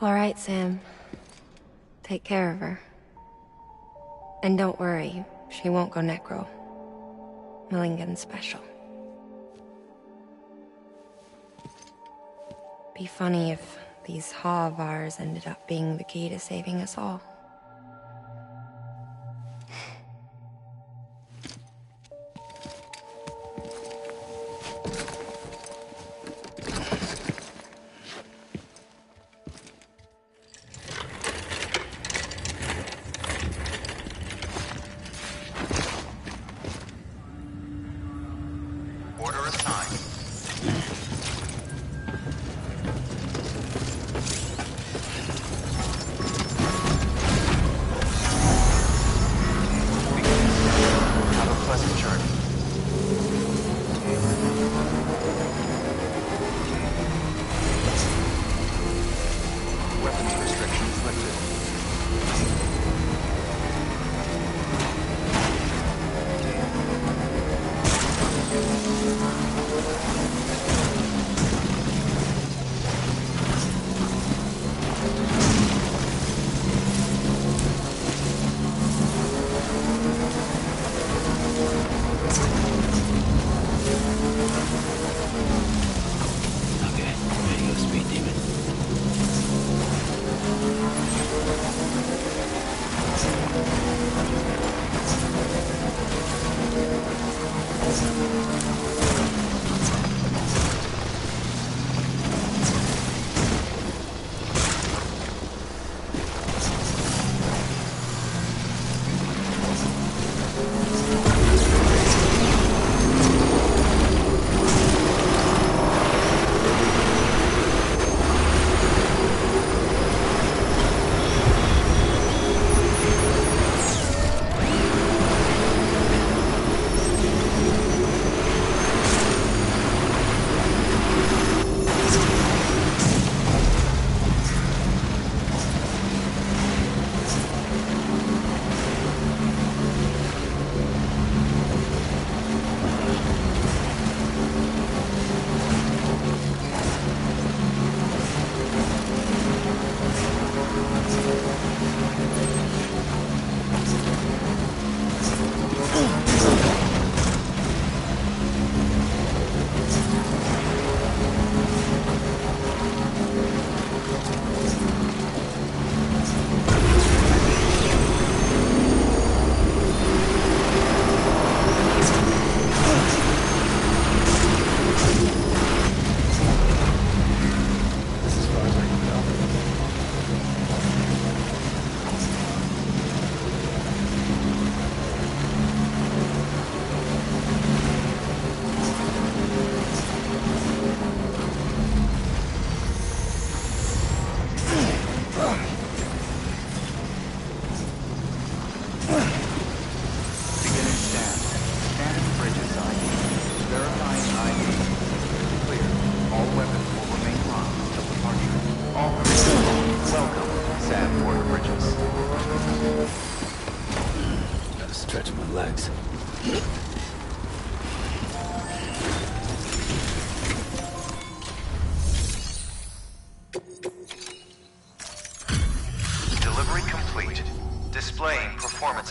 All right, Sam. Take care of her. And don't worry, she won't go necro. Millingan's special. Be funny if these Ha of ours ended up being the key to saving us all.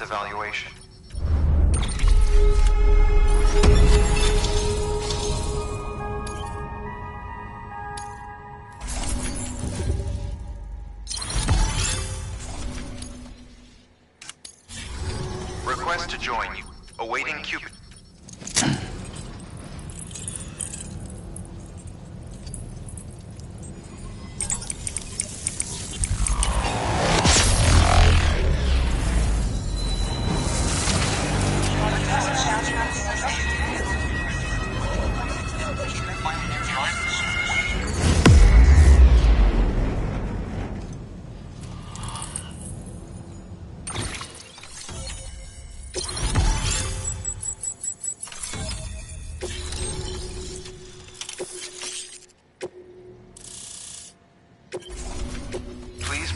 Evaluation. Request to join you. Awaiting Cupid.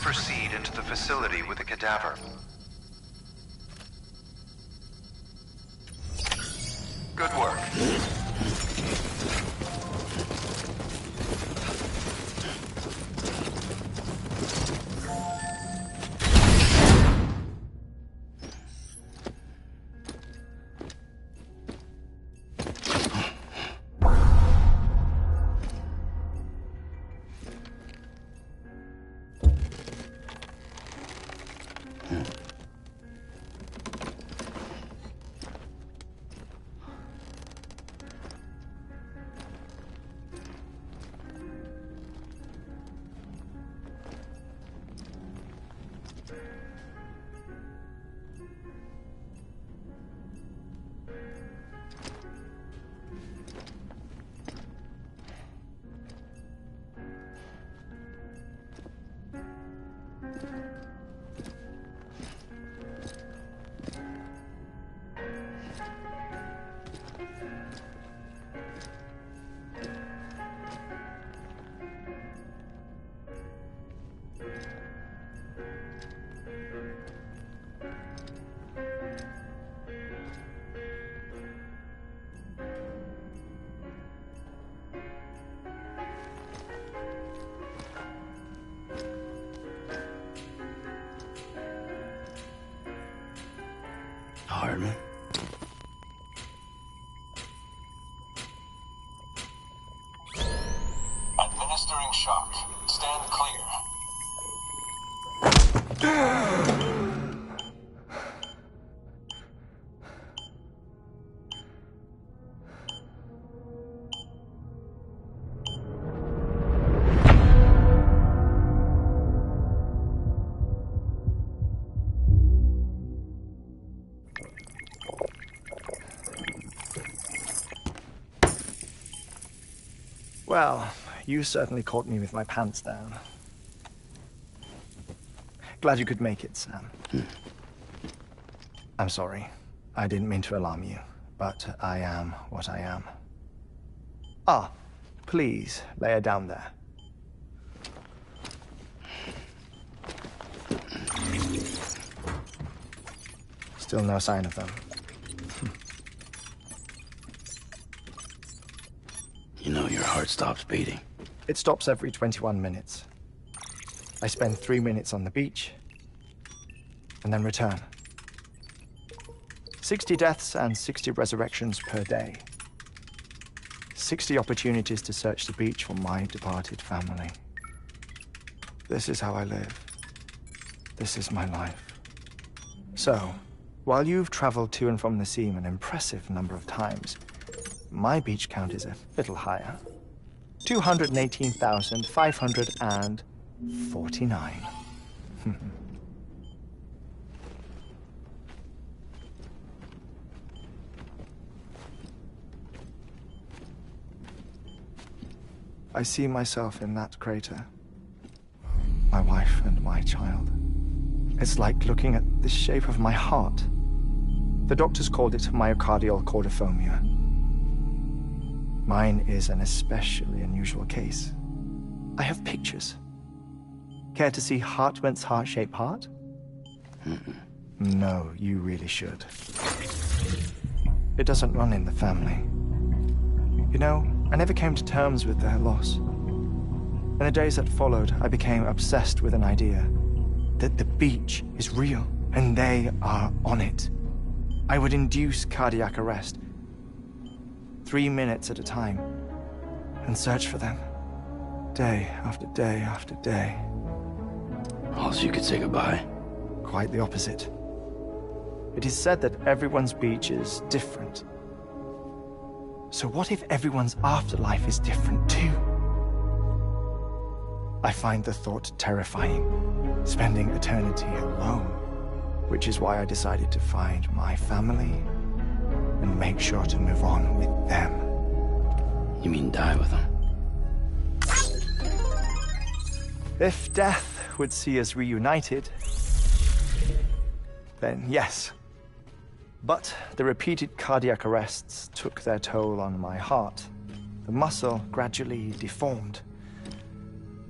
Proceed into the facility with the cadaver. Good work. Hardman. Administering shock. Stand clear. Well, you certainly caught me with my pants down. Glad you could make it, Sam. I'm sorry. I didn't mean to alarm you, but I am what I am. Ah, please, lay her down there. Still no sign of them. You know your heart stops beating. It stops every 21 minutes. I spend 3 minutes on the beach, and then return. 60 deaths and 60 resurrections per day. 60 opportunities to search the beach for my departed family. This is how I live. This is my life. So, while you've traveled to and from the scene an impressive number of times, my beach count is a little higher. 218,549. I see myself in that crater. My wife and my child. It's like looking at the shape of my heart. The doctors called it myocardial cordiformia. Mine is an especially unusual case. I have pictures. Care to see Hartman's heart-shaped heart? No, you really should. It doesn't run in the family. You know, I never came to terms with their loss. In the days that followed, I became obsessed with an idea that the beach is real, and they are on it. I would induce cardiac arrest, 3 minutes at a time, and search for them, day after day after day. Also, you could say goodbye. Quite the opposite. It is said that everyone's beach is different. So what if everyone's afterlife is different too? I find the thought terrifying, spending eternity alone, which is why I decided to find my family and make sure to move on with them. You mean die with them? If death would see us reunited, then yes. But the repeated cardiac arrests took their toll on my heart. The muscle gradually deformed.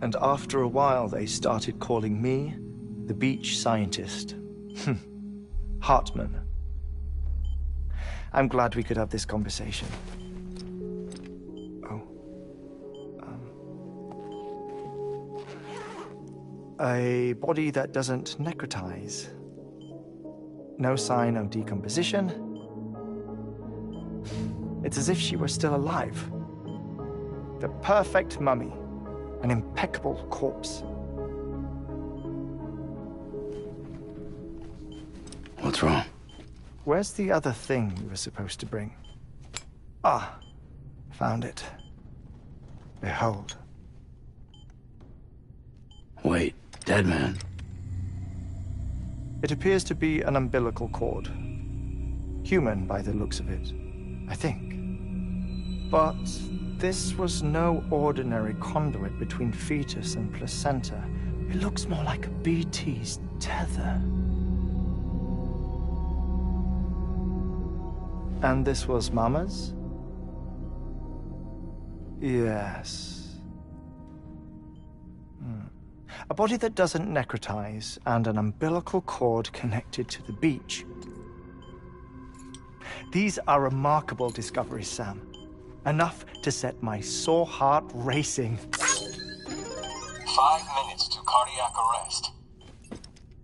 And after a while, they started calling me the beach scientist. Hartman. I'm glad we could have this conversation. Oh. A body that doesn't necrotize. No sign of decomposition. It's as if she were still alive. The perfect mummy. An impeccable corpse. What's wrong? Where's the other thing you were supposed to bring? Ah, found it. Behold. Wait, dead man? It appears to be an umbilical cord. Human by the looks of it, I think. But this was no ordinary conduit between fetus and placenta, It looks more like a BT's tether. And this was Mama's? Yes. A body that doesn't necrotize, and an umbilical cord connected to the beach. These are remarkable discoveries, Sam. Enough to set my sore heart racing. 5 minutes to cardiac arrest.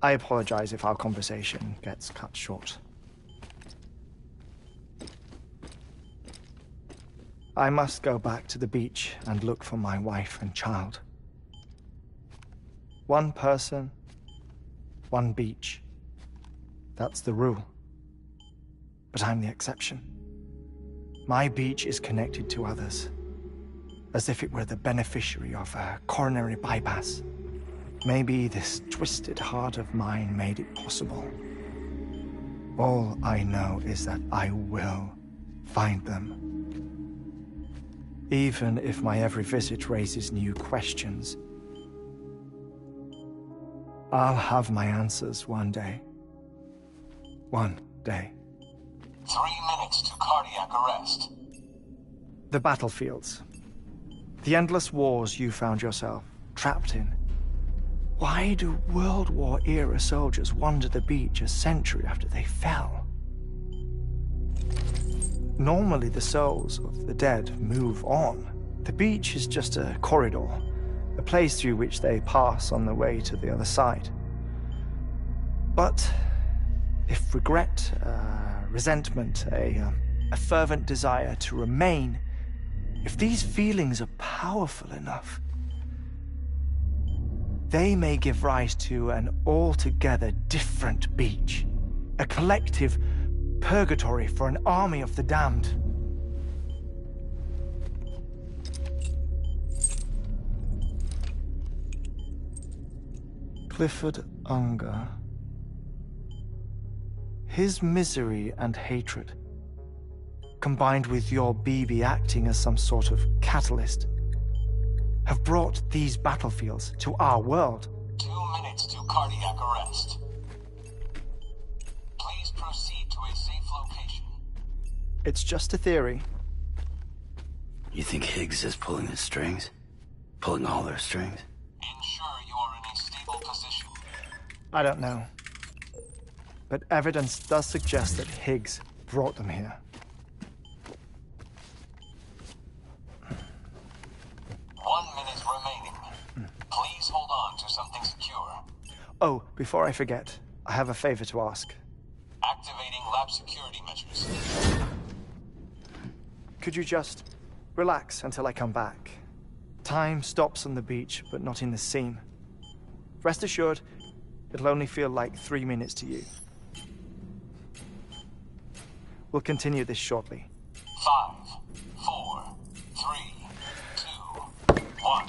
I apologize if our conversation gets cut short. I must go back to the beach and look for my wife and child. One person, one beach. That's the rule. But I'm the exception. My beach is connected to others, as if it were the beneficiary of a coronary bypass. Maybe this twisted heart of mine made it possible. All I know is that I will find them. Even if my every visit raises new questions, I'll have my answers one day. One day. 3 minutes to cardiac arrest. The battlefields. The endless wars you found yourself trapped in. Why do World War-era soldiers wander the beach a century after they fell? Normally the souls of the dead move on. The beach is just a corridor, a place through which they pass on the way to the other side. But if regret, resentment, a fervent desire to remain, if these feelings are powerful enough, they may give rise to an altogether different beach, a collective purgatory for an army of the damned. Clifford Unger. His misery and hatred, combined with your BB acting as some sort of catalyst, have brought these battlefields to our world. 2 minutes to cardiac arrest. Please proceed to a safe location. It's just a theory. You think Higgs is pulling his strings? Pulling all their strings? Ensure you are in a stable position. I don't know. But evidence does suggest that Higgs brought them here. 1 minute remaining. Please hold on to something secure. Oh, before I forget, I have a favor to ask. Activating lab security measures. Could you just relax until I come back? Time stops on the beach, but not in the scene. Rest assured, it'll only feel like 3 minutes to you. We'll continue this shortly. 5, 4, 3, 2, 1.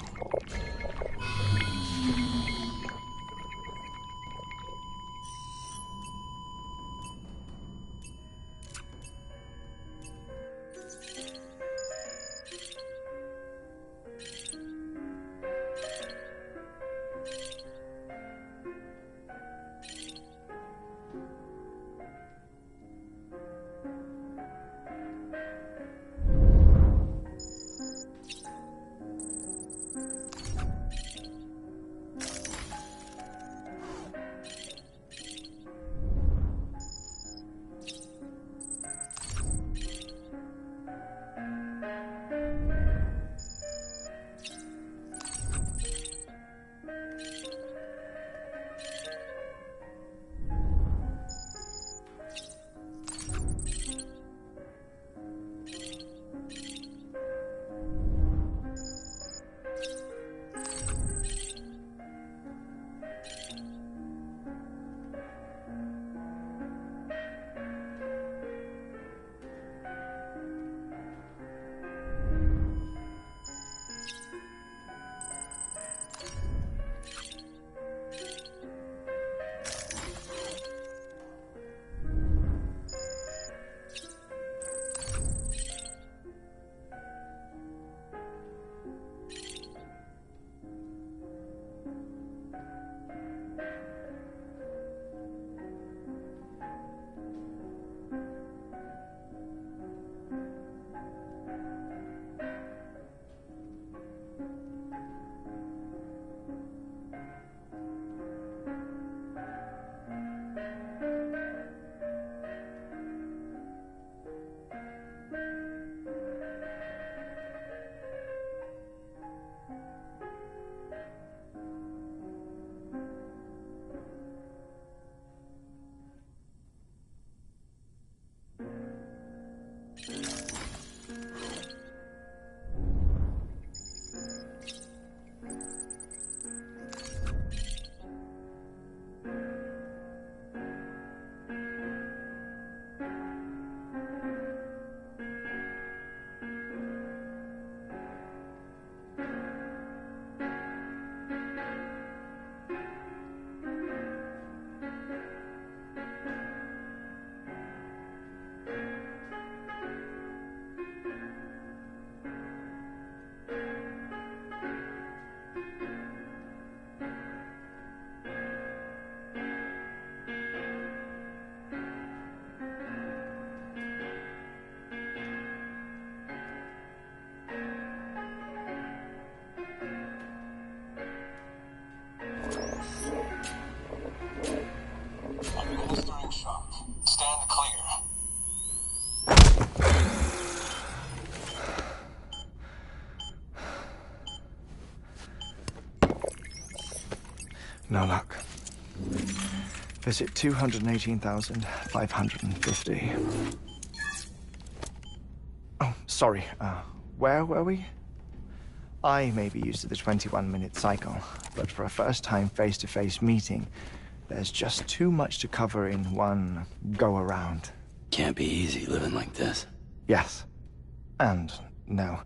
No luck. Visit 218,550. Oh, sorry. Where were we? I may be used to the 21-minute cycle, but for a first-time face-to-face meeting, there's just too much to cover in one go-around. Can't be easy living like this. Yes. And no.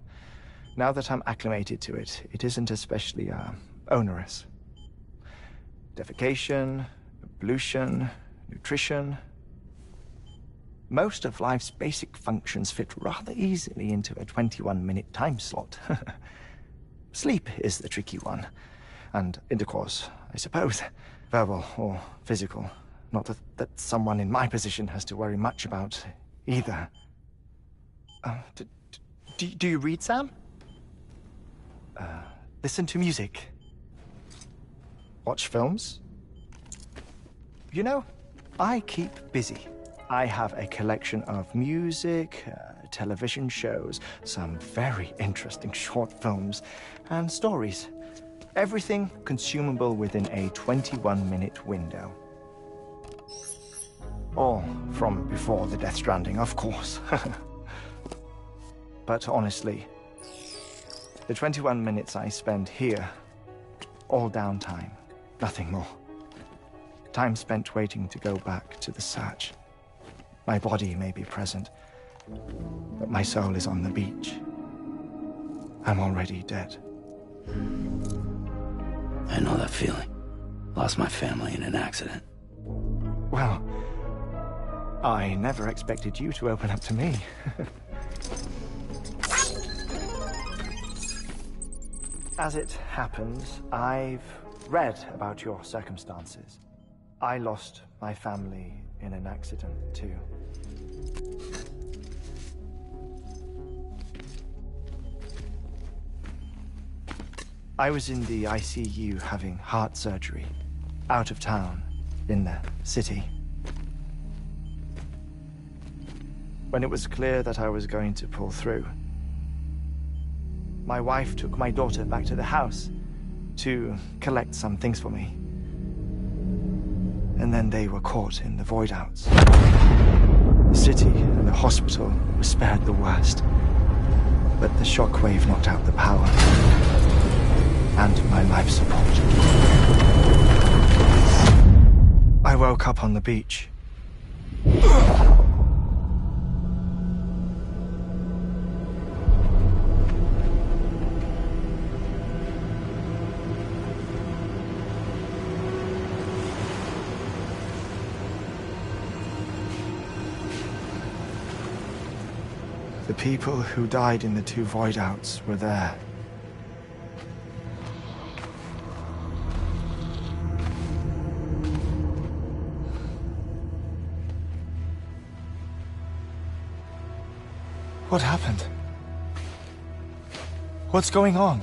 Now that I'm acclimated to it, it isn't especially, onerous. Defecation, ablution, nutrition. Most of life's basic functions fit rather easily into a 21-minute time slot. Sleep is the tricky one. And intercourse, I suppose. Verbal or physical. Not that someone in my position has to worry much about either. Do you read, Sam? Listen to music. Watch films? You know, I keep busy. I have a collection of music, television shows, some very interesting short films, and stories. Everything consumable within a 21-minute window. All from before the Death Stranding, of course. But honestly, the 21 minutes I spend here, all downtime, nothing more. Time spent waiting to go back to the search. My body may be present, but my soul is on the beach. I'm already dead. I know that feeling. Lost my family in an accident. Well, I never expected you to open up to me. As it happens, I've read about your circumstances. I lost my family in an accident, too. I was in the ICU having heart surgery, out of town, in the city. When it was clear that I was going to pull through, my wife took my daughter back to the house to collect some things for me. And then they were caught in the void-outs. The city and the hospital were spared the worst, but the shockwave knocked out the power and my life support. I woke up on the beach. The people who died in the two void-outs were there. What happened? What's going on?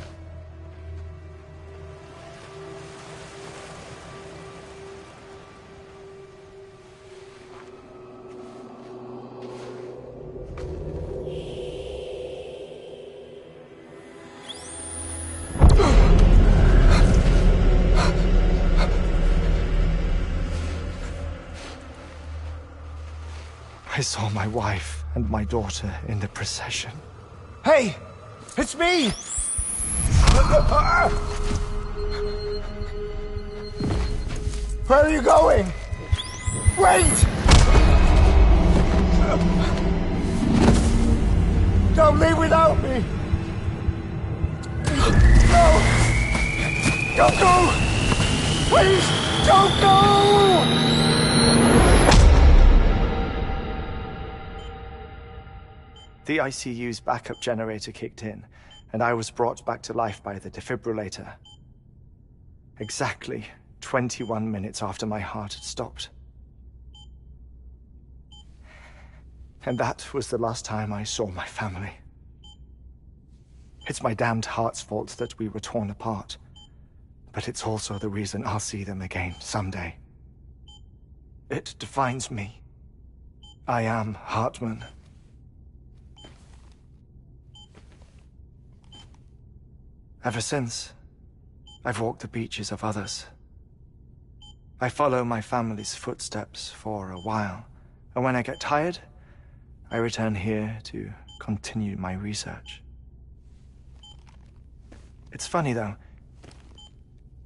I saw my wife and my daughter in the procession. Hey! It's me! Where are you going? Wait! Don't leave without me! No! Don't go! Please, don't go! The ICU's backup generator kicked in, and I was brought back to life by the defibrillator. Exactly 21 minutes after my heart had stopped. And that was the last time I saw my family. It's my damned heart's fault that we were torn apart, but it's also the reason I'll see them again someday. It defines me. I am Hartman. Ever since, I've walked the beaches of others, I follow my family's footsteps for a while, and when I get tired, I return here to continue my research. It's funny, though.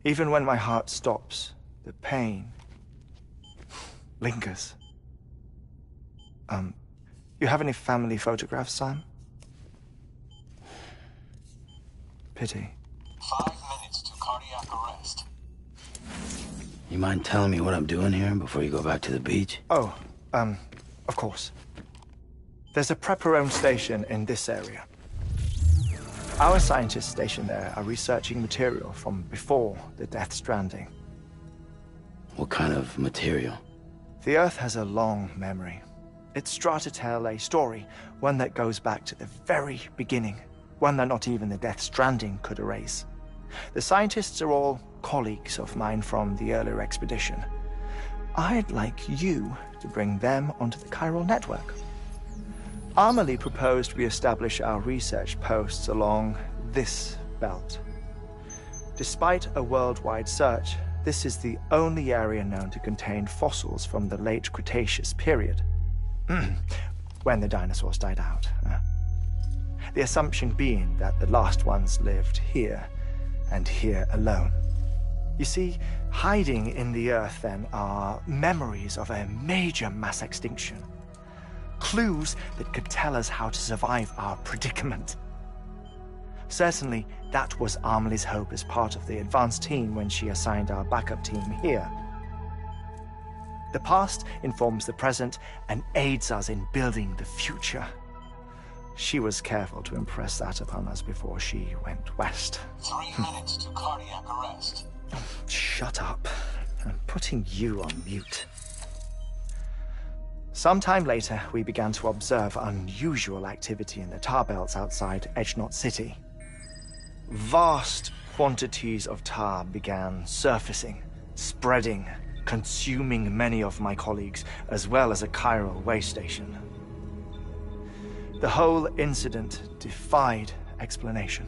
Even when my heart stops, the pain lingers. You have any family photographs, Sam? Pity. 5 minutes to cardiac arrest. You mind telling me what I'm doing here before you go back to the beach? Oh, of course. There's a prepper-owned station in this area. Our scientists stationed there are researching material from before the Death Stranding. What kind of material? The Earth has a long memory. It's trying to tell a story, one that goes back to the very beginning, one that not even the Death Stranding could erase. The scientists are all colleagues of mine from the earlier expedition. I'd like you to bring them onto the chiral network. Amelie proposed we establish our research posts along this belt. Despite a worldwide search, this is the only area known to contain fossils from the late Cretaceous period. When the dinosaurs died out. The assumption being that the last ones lived here, and here alone. You see, hiding in the Earth, then, are memories of a major mass extinction. Clues that could tell us how to survive our predicament. Certainly, that was Amelie's hope as part of the advanced team when she assigned our backup team here. The past informs the present and aids us in building the future. She was careful to impress that upon us before she went west. 3 minutes to cardiac arrest. Shut up. I'm putting you on mute. Sometime later, we began to observe unusual activity in the tar belts outside Edgenot City. Vast quantities of tar began surfacing, spreading, consuming many of my colleagues, as well as a chiral way station. The whole incident defied explanation.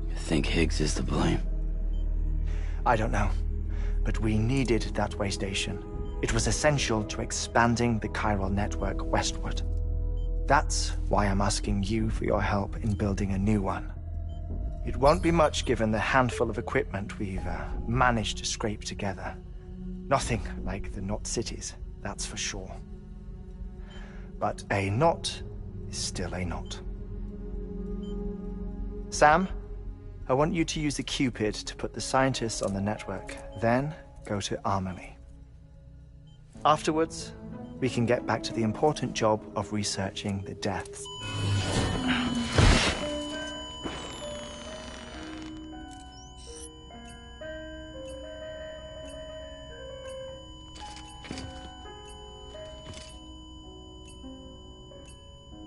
You think Higgs is to blame? I don't know, but we needed that way station. It was essential to expanding the chiral network westward. That's why I'm asking you for your help in building a new one. It won't be much given the handful of equipment we've managed to scrape together. Nothing like the knot cities, that's for sure. But a knot is still a knot. Sam, I want you to use the Cupid to put the scientists on the network, then go to Amelie. Afterwards, we can get back to the important job of researching the deaths.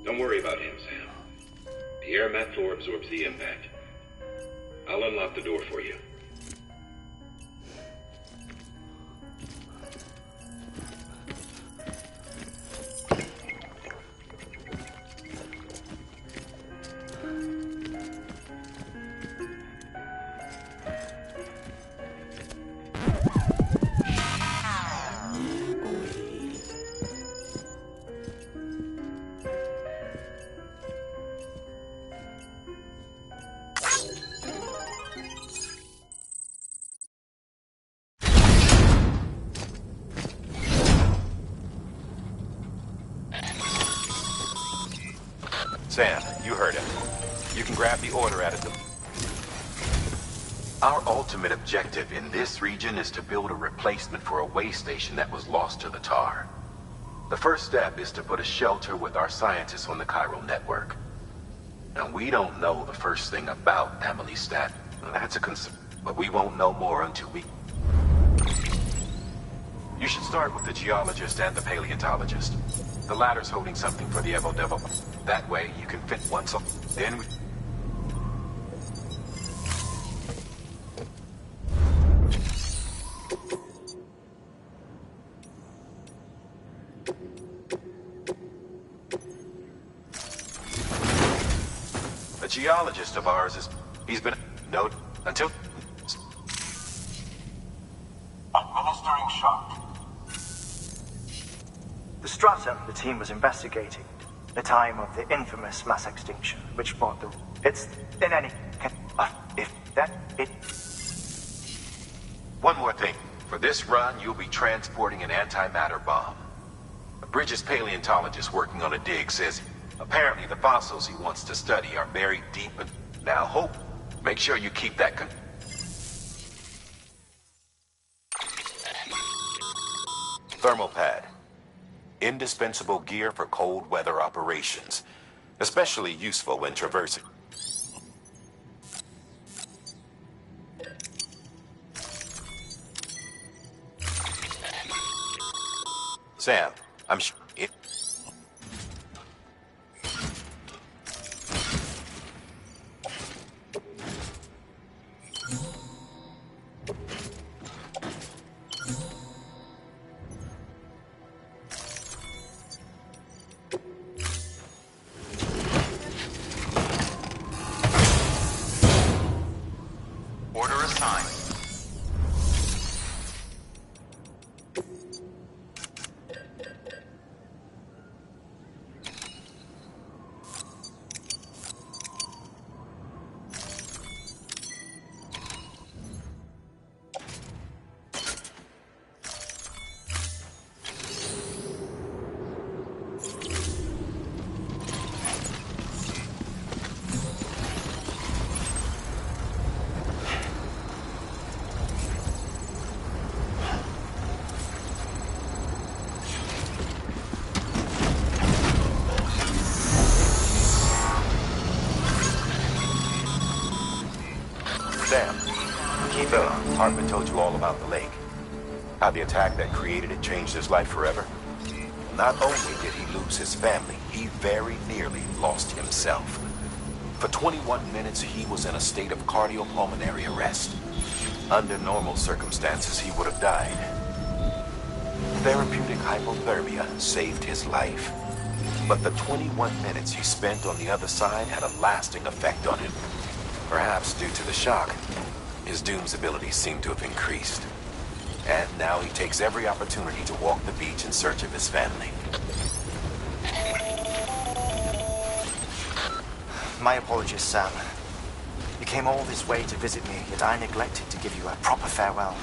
Don't worry about him, Sam. The air mat floor absorbs the impact. I'll unlock the door for you. Sam, you heard him. You can grab the order out of the... Our ultimate objective in this region is to build a replacement for a way station that was lost to the tar. The first step is to put a shelter with our scientists on the chiral network. And we don't know the first thing about Amelie's stat. That's a concern, but we won't know more until we... You should start with the geologist and the paleontologist. The latter's holding something for the Evo Devil. That way, you can fit one so... Then we... A geologist of ours is... He's been... No, until... Administering shock. The stratum the team was investigating, the time of the infamous mass extinction, which brought the... It's... in any... if that... it... One more thing. For this run, you'll be transporting an antimatter bomb. A Bridges paleontologist working on a dig says apparently the fossils he wants to study are buried deep in... Now, Hope, make sure you keep that thermal pad. Indispensable gear for cold weather operations. Especially useful when traversing. Sam, I'm sure it... Order assigned. Sam, Kiva, Hartman told you all about the lake. How the attack that created it changed his life forever. Not only did he lose his family, he very nearly lost himself. For 21 minutes, he was in a state of cardiopulmonary arrest. Under normal circumstances, he would have died. Therapeutic hypothermia saved his life. But the 21 minutes he spent on the other side had a lasting effect on him. Perhaps due to the shock, his Doom's abilities seem to have increased. And now he takes every opportunity to walk the beach in search of his family. My apologies, Sam. You came all this way to visit me, yet I neglected to give you a proper farewell.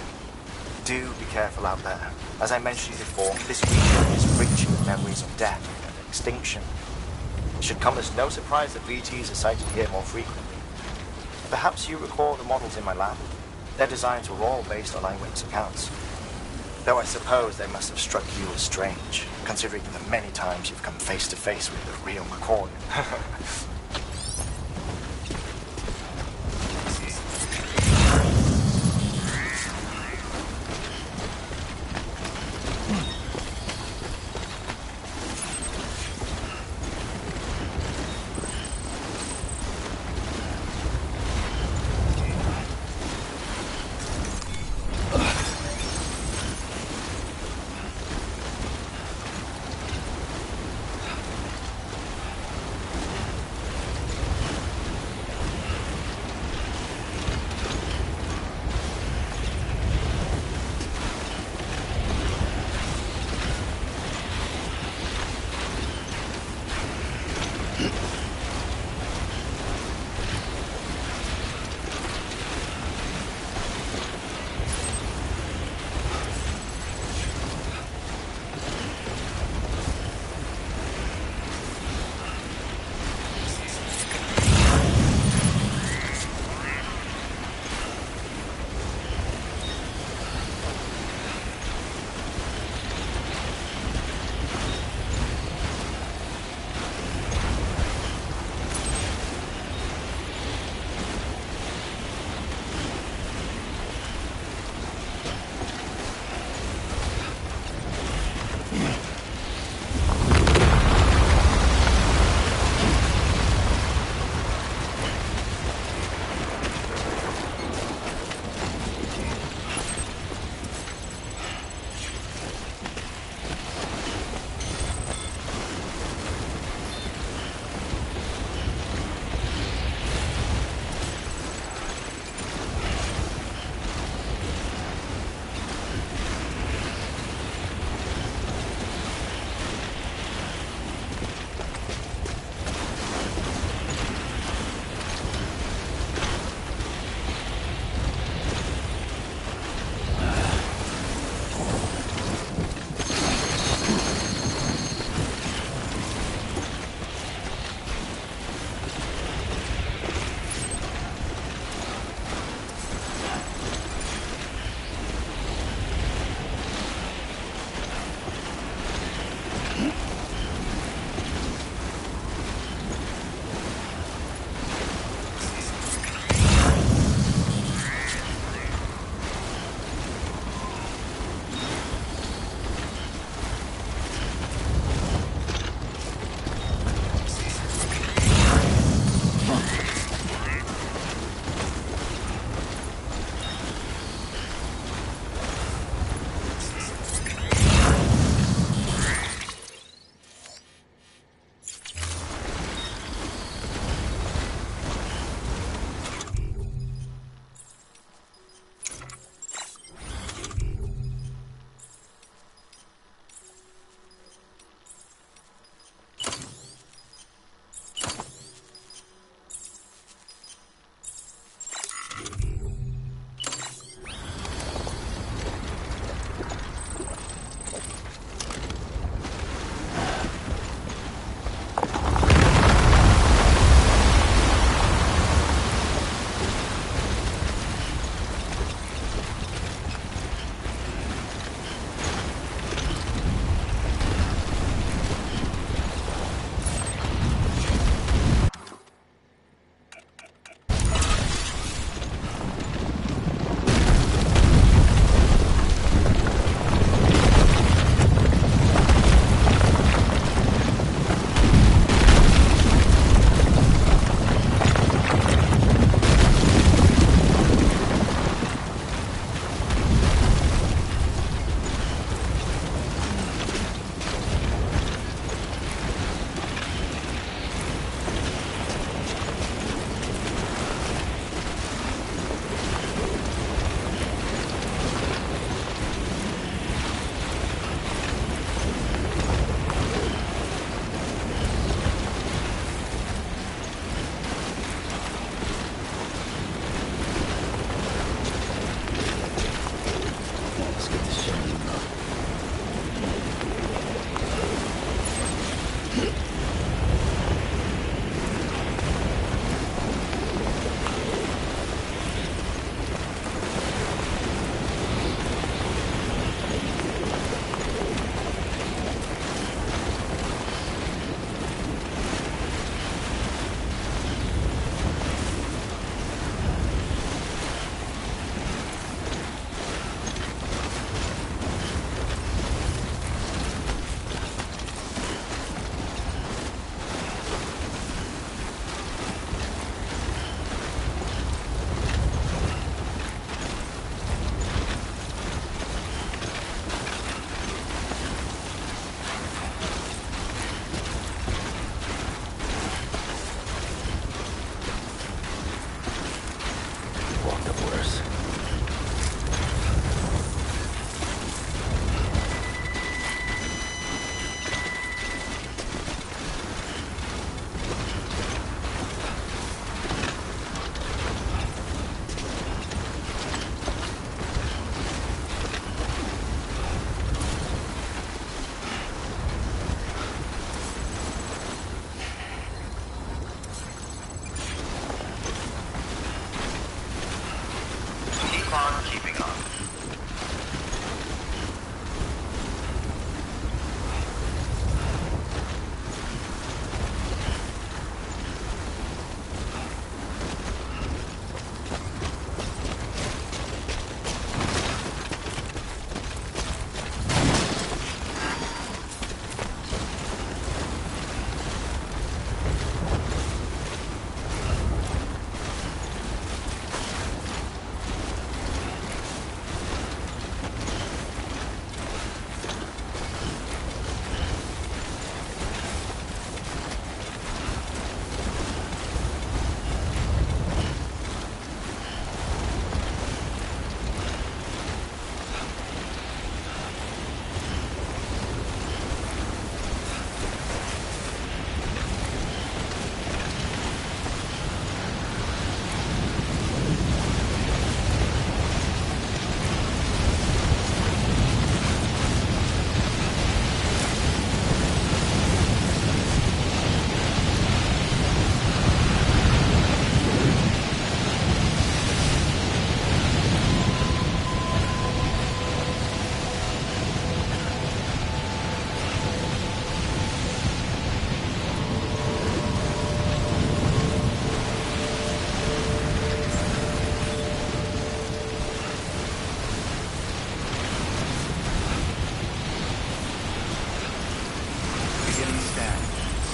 Do be careful out there. As I mentioned before, this region is rich in memories of death and extinction. It should come as no surprise that VTs are sighted here more frequently. Perhaps you recall the models in my lab. Their designs were all based on eyewitness accounts. Though I suppose they must have struck you as strange, considering the many times you've come face to face with the real McCoy. upon keeping on.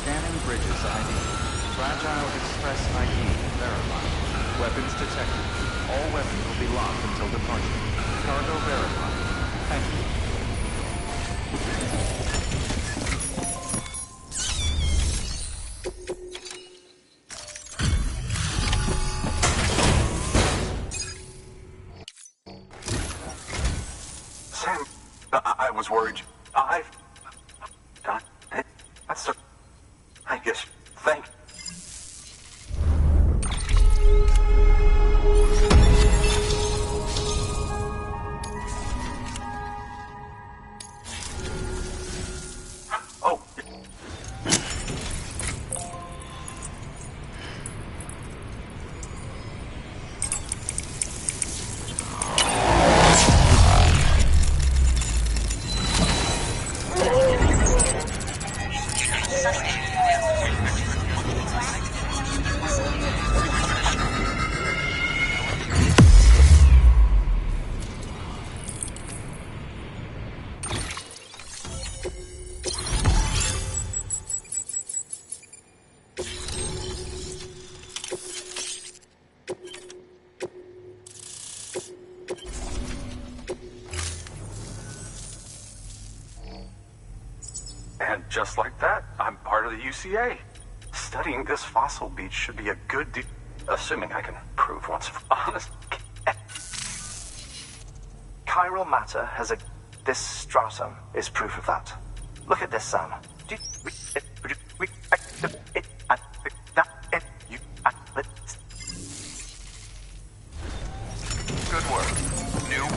Scanning bridges ID. Fragile Express ID verified. Weapons detected. All weapons will be locked until departure. Cargo verified. Thank you. Sam, I was worried. I've done it. I guess. Thank. Oh. And just like that, I'm part of the UCA. Studying this fossil beach should be a good deal, assuming I can prove once for honest. Chiral matter has a... This stratum is proof of that. Look at this, Sam. Good work. New.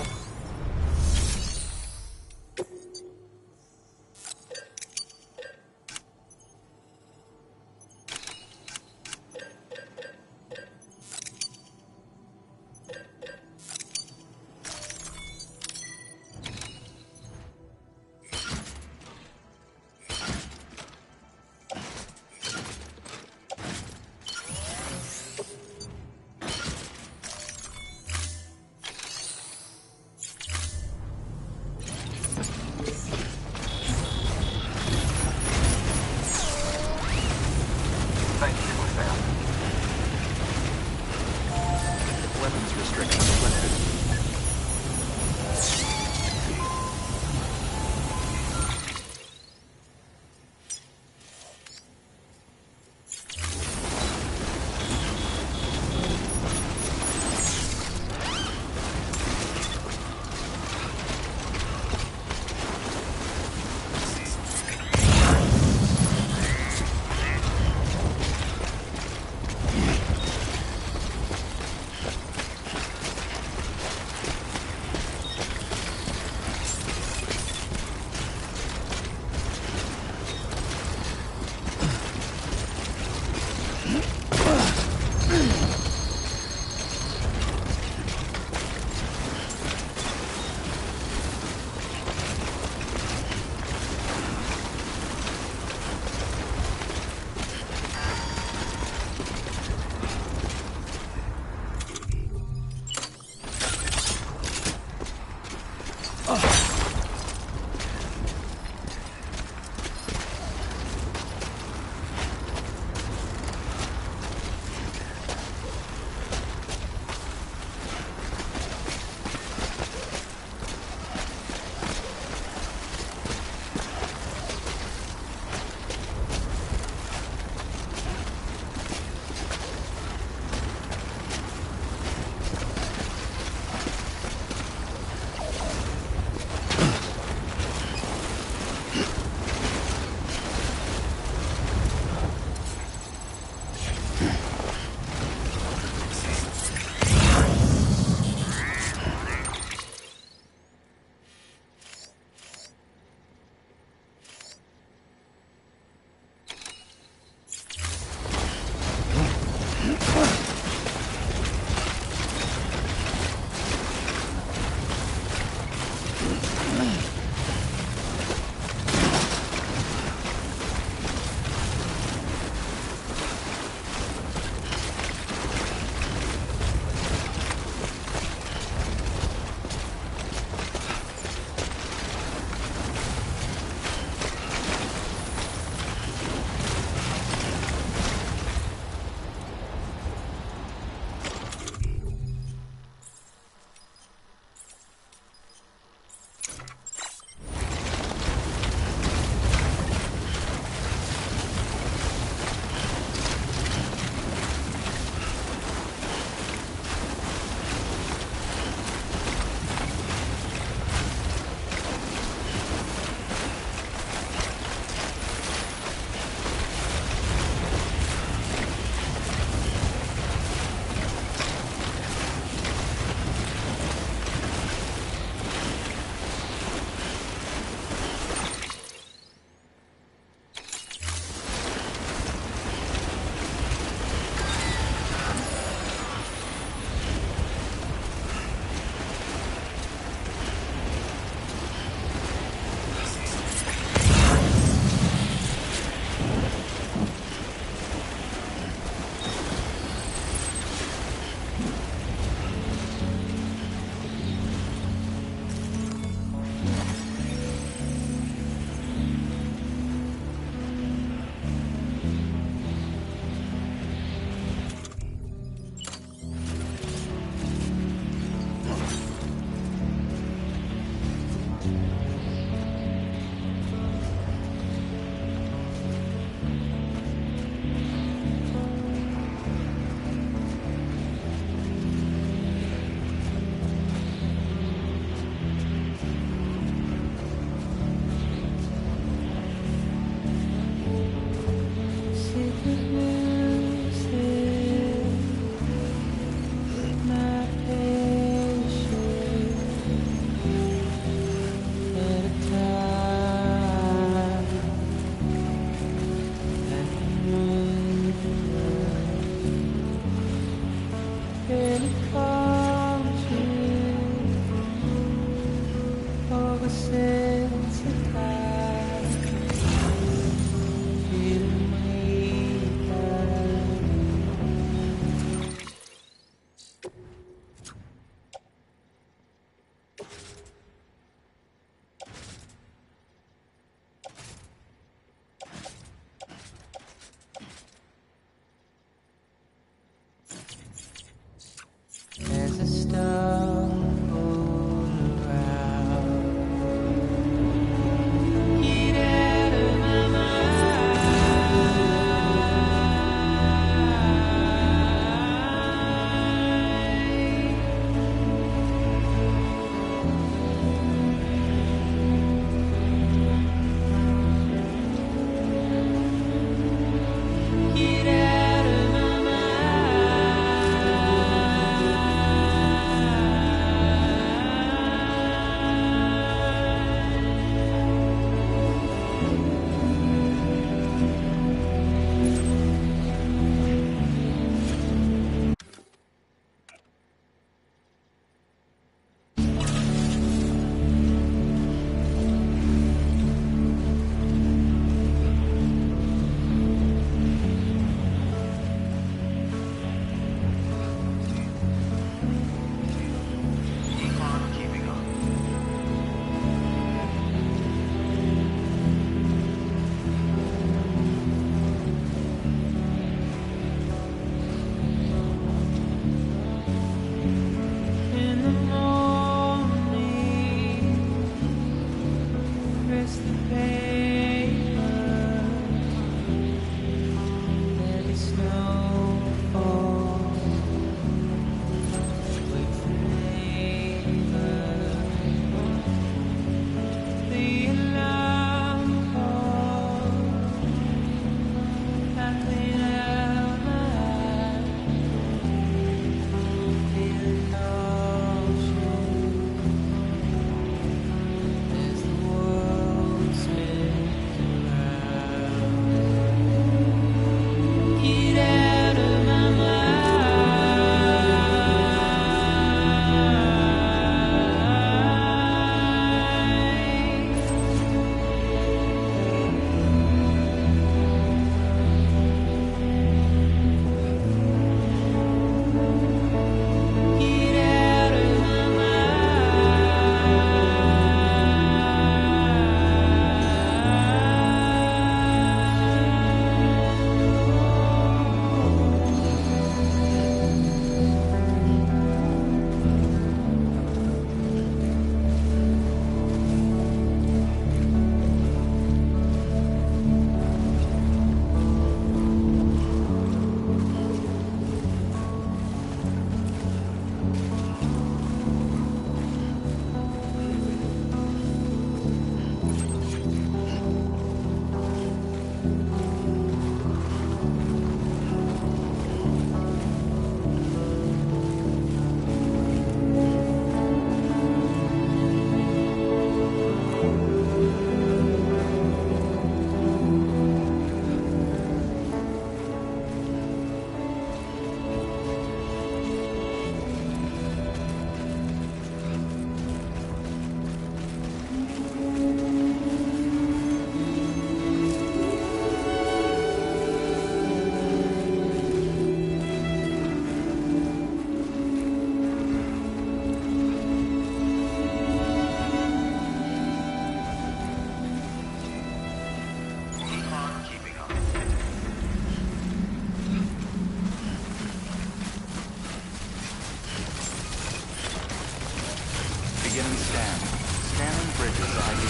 Beginning scan. Scanning bridges ID.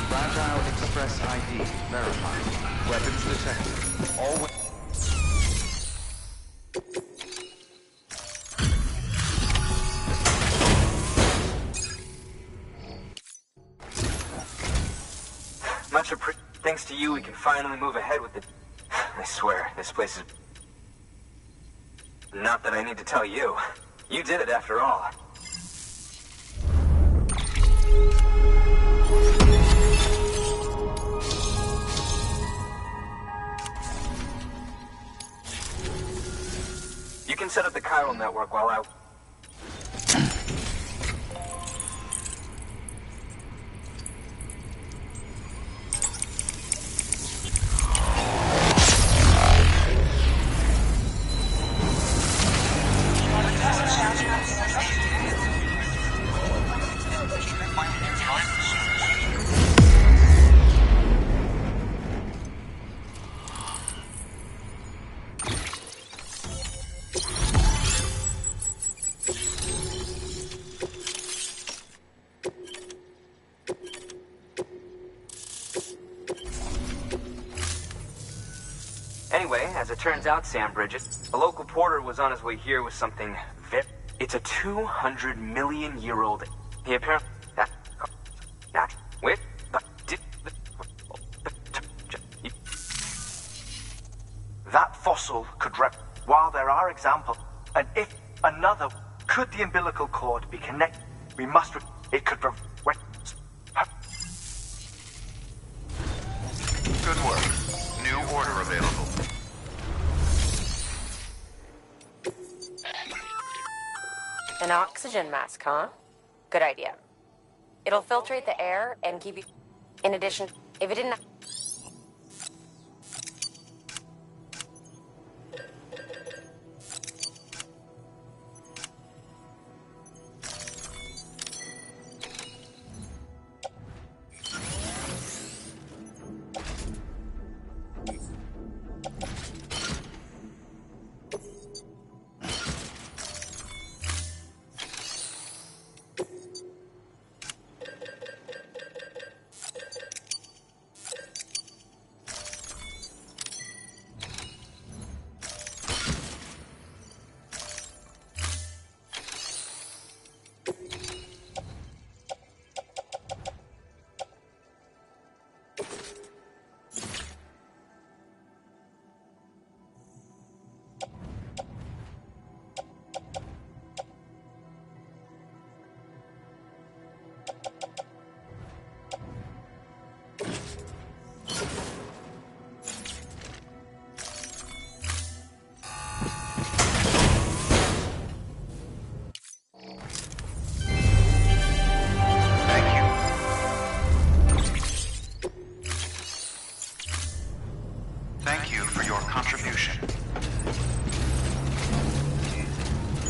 Fragile Express ID verified. Weapons detected. All Thanks to you, we can finally move ahead with it. I swear, this place is... Not that I need to tell you. You did it after all. You can set up the chiral network while I... Anyway, as it turns out, Sam Bridges, a local porter was on his way here with something very... It's a 200-million-year-old... He apparently... That fossil could while there are examples, and if another... Could the umbilical cord be connected? We must... It could... Good work. New order available. An oxygen mask, huh? Good idea. It'll filtrate the air and keep you... In addition, if it didn't... Thank you for your contribution.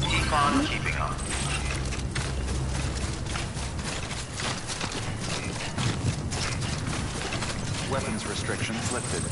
Keep on keeping on. weapons restrictions lifted.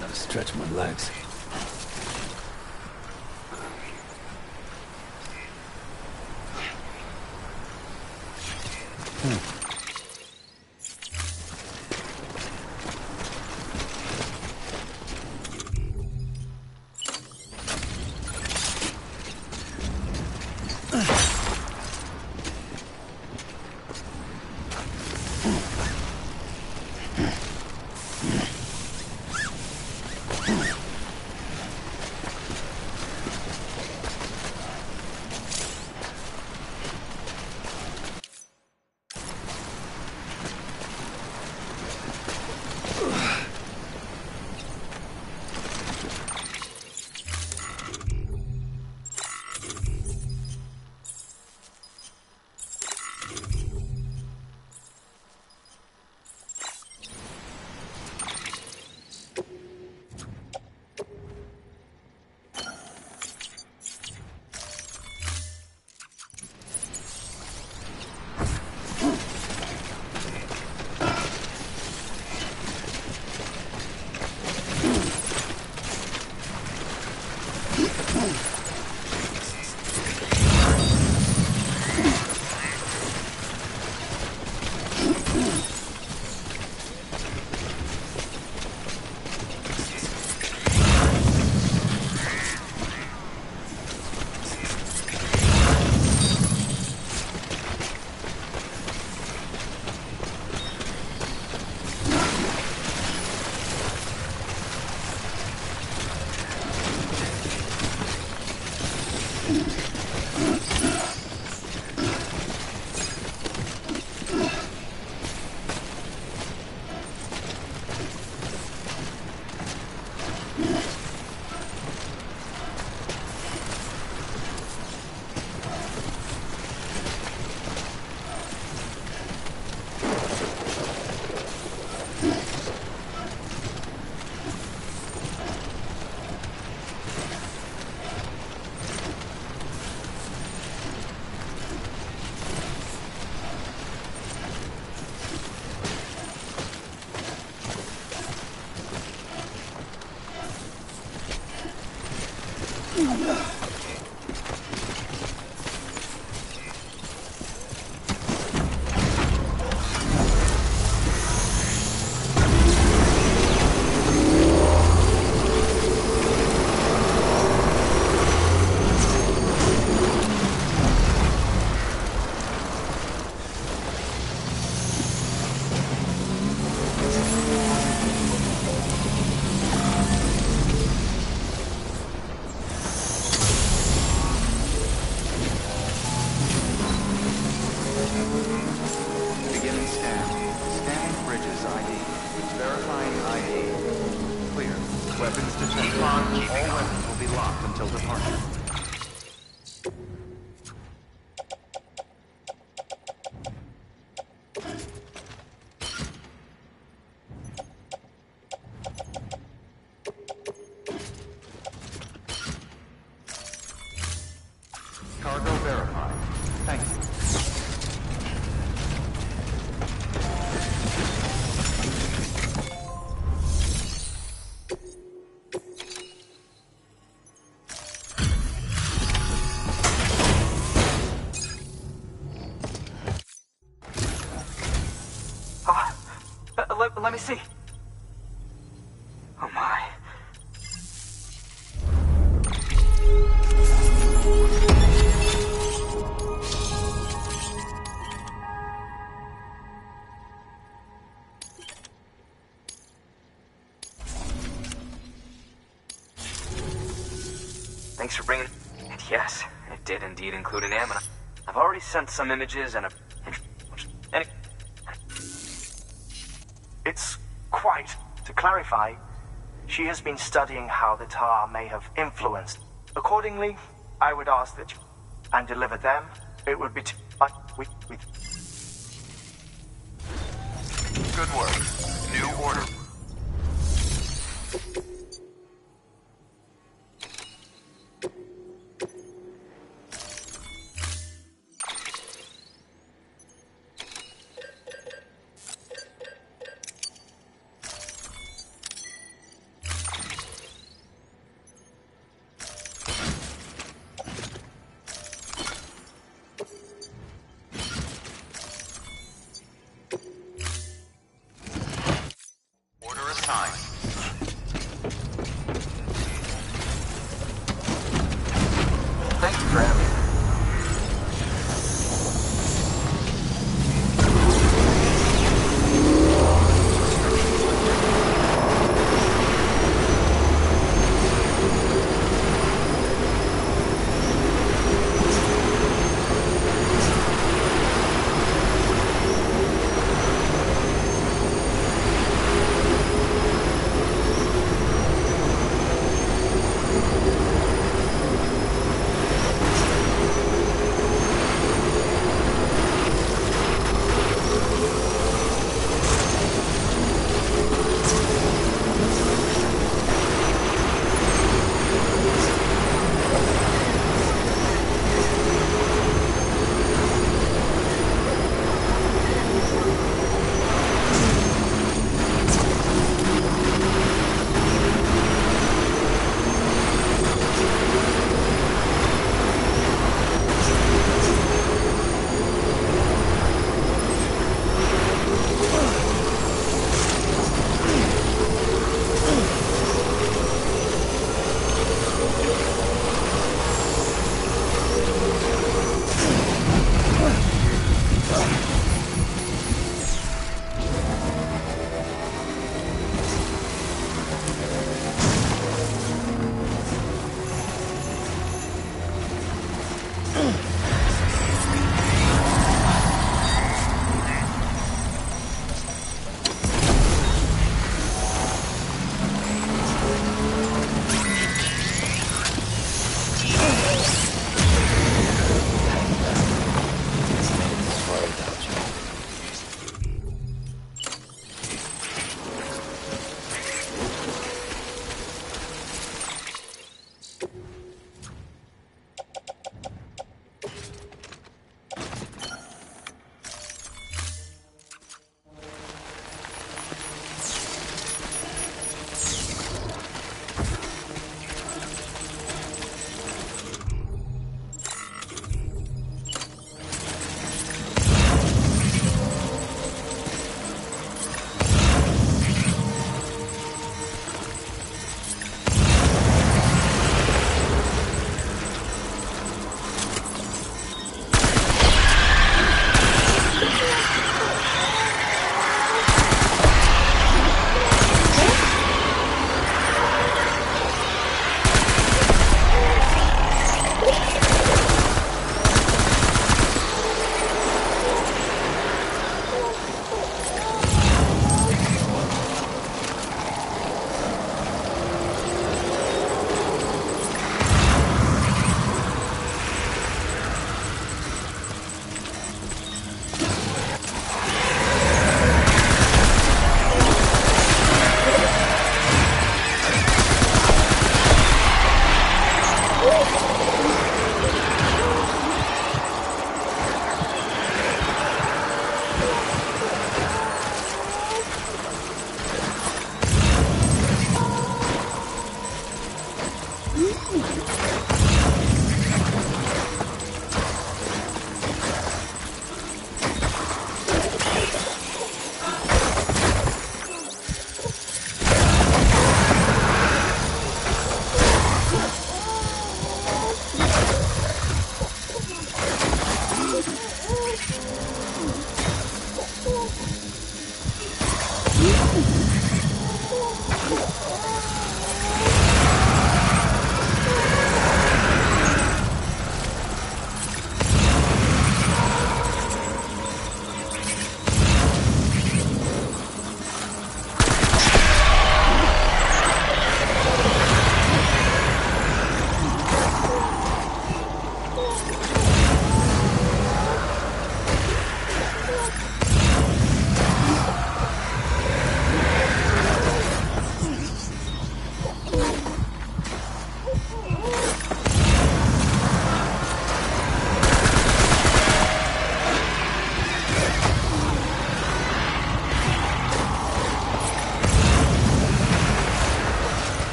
Gotta stretch my legs. Weapons detected. All weapons will be locked until departure. Cargo verified. Thank you. Let me see. Oh my. Thanks for bringing... And yes, it did indeed include an ammo. I've already sent some images and a... It's quite. To clarify, she has been studying how the tar may have influenced. Accordingly, I would ask that you... and deliver them. It would be Good work. New order.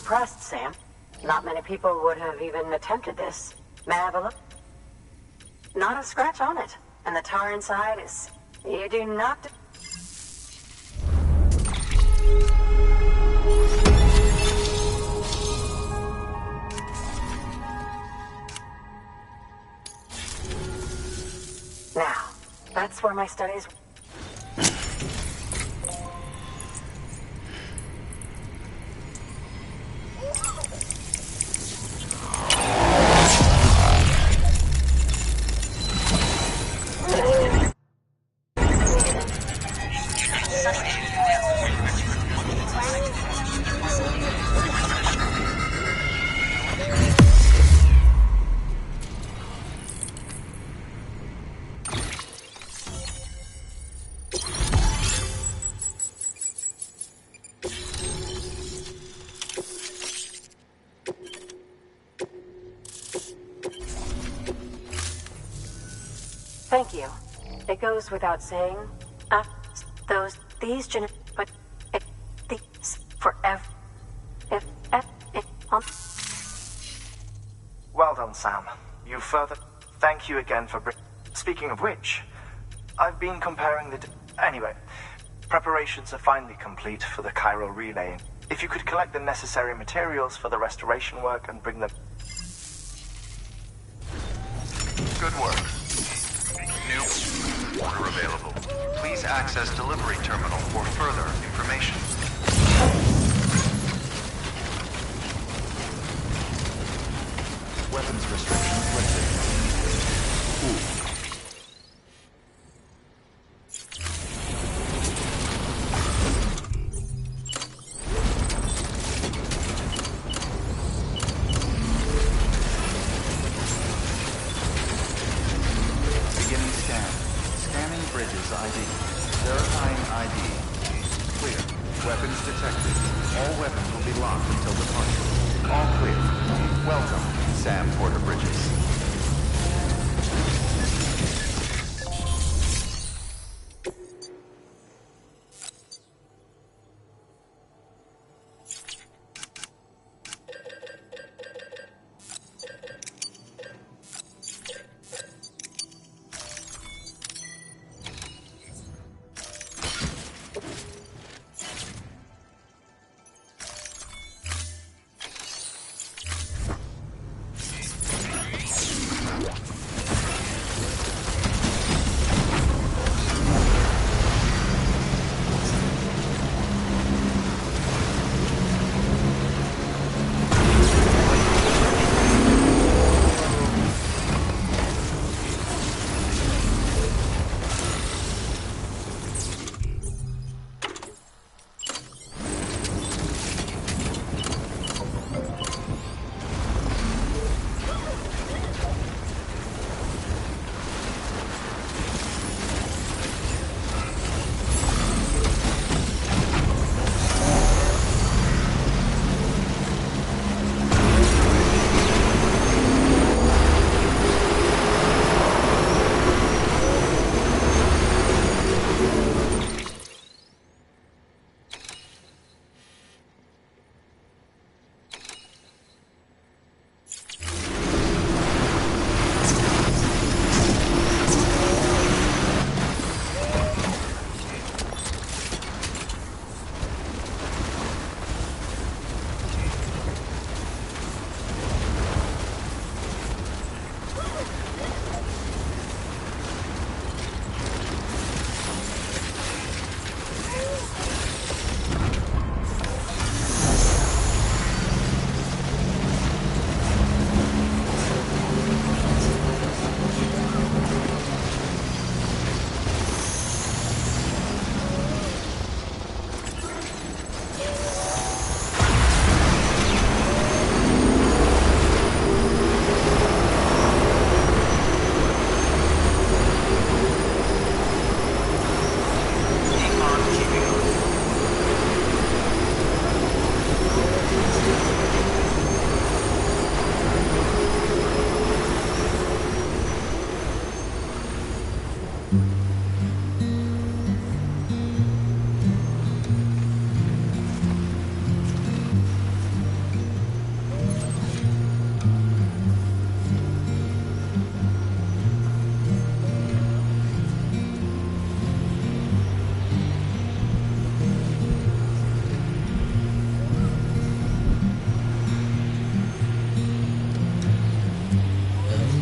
impressed, Sam. Not many people would have even attempted this. May I have a look? Not a scratch on it. And the tar inside is... You do not... Now, that's where my studies... Thank you. It goes without saying, but these forever. Well done, Sam. You further... Thank you again for... Speaking of which, I've been comparing the... Anyway, preparations are finally complete for the chiral relay. If you could collect the necessary materials for the restoration work and bring them... Good work. New order available. Please access delivery terminal for further information. Weapons restrictions lifted. Beginning scan. Scanning bridges ID. Verifying ID. Clear. Weapons detected. All weapons will be locked until departure. All clear. Welcome, Sam Porter Bridges.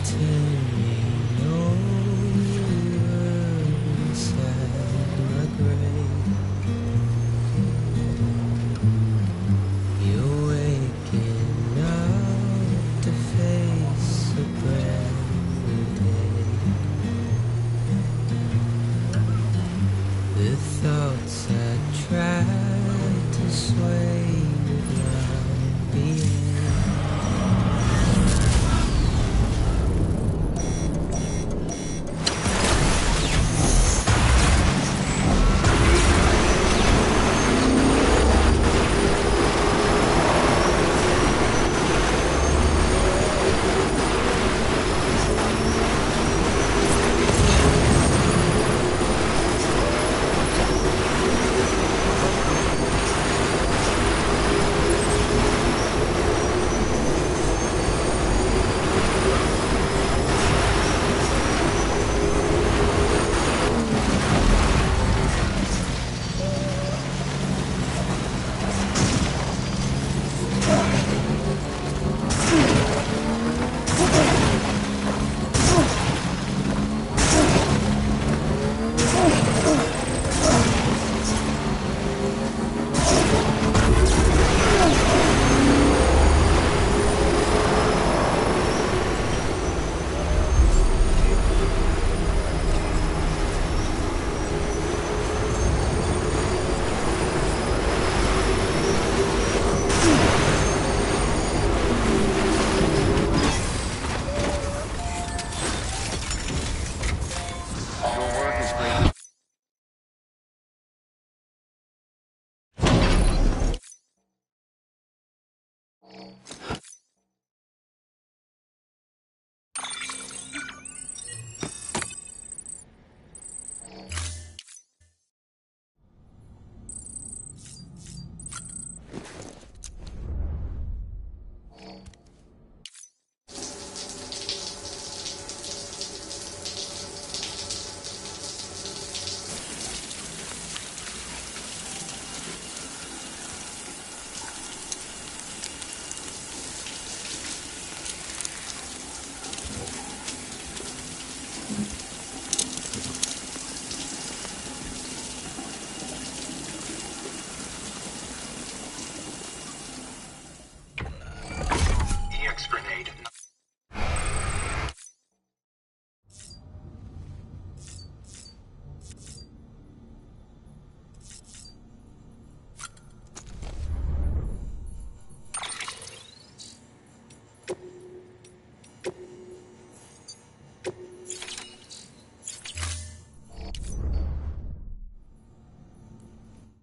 to